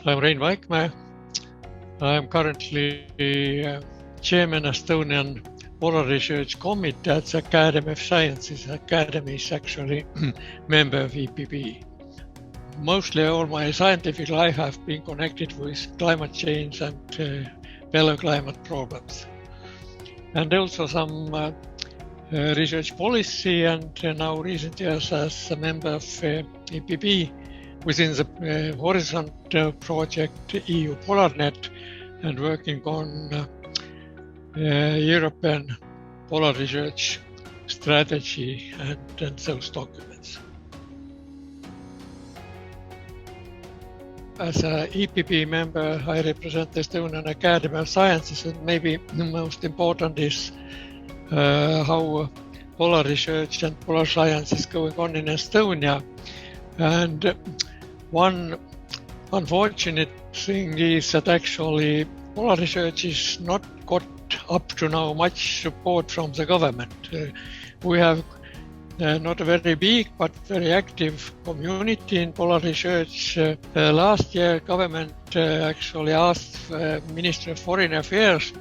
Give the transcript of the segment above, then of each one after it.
I'm Rein Vaikmäe. I'm currently chairman Estonian Polar Research Committee at the Academy of Sciences. Academy is actually member of EPB. Mostly all my scientific life have been connected with climate change and paleoclimate problems. And also some research policy, and now recent years as a member of EPB within the Horizon project EU PolarNet, and working on European polar research strategy and those documents. As an EPB member, I represent the Estonian Academy of Sciences, and maybe the most important is how polar research and polar science is going on in Estonia. And one unfortunate thing is that actually polar research is not got up to now much support from the government. We have not a very big but very active community in polar research. Last year, government actually asked Ministry of Foreign Affairs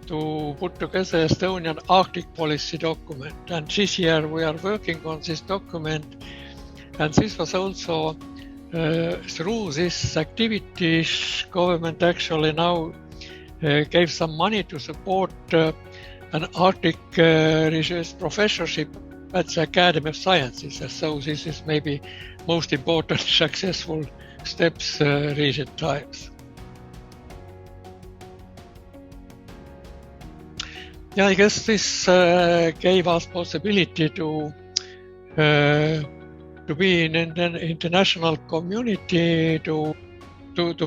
to put together Estonian Arctic policy document. And this year we are working on this document. And this was also through these activities, government actually now gave some money to support an Arctic research professorship at the Academy of Sciences. So this is maybe most important successful steps recent times. Yeah, I guess this gave us possibility to be in an international community, to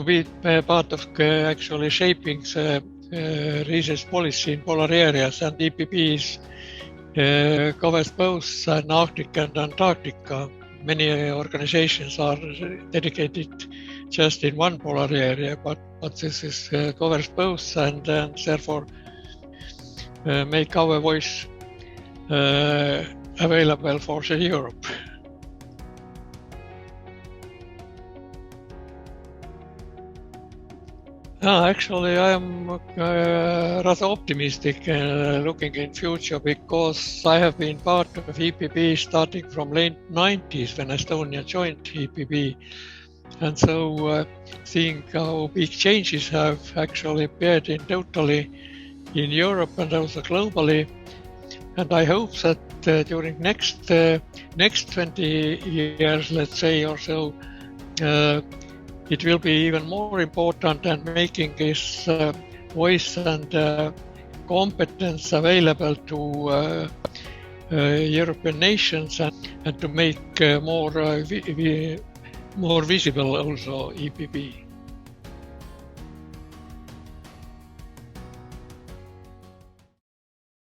be part of actually shaping the research policy in polar areas, and EPB covers both Arctic and Antarctica. Many organizations are dedicated just in one polar area, but this is covers both, and therefore make our voice available for Europe. Actually, I am rather optimistic looking in future, because I have been part of EPB starting from late 90s when Estonia joined EPB. And so seeing how big changes have actually appeared totally in Europe and also globally. And I hope that during next 20 years, let's say, or so, it will be even more important, and making this voice and competence available to European nations, and to make more visible also EPB.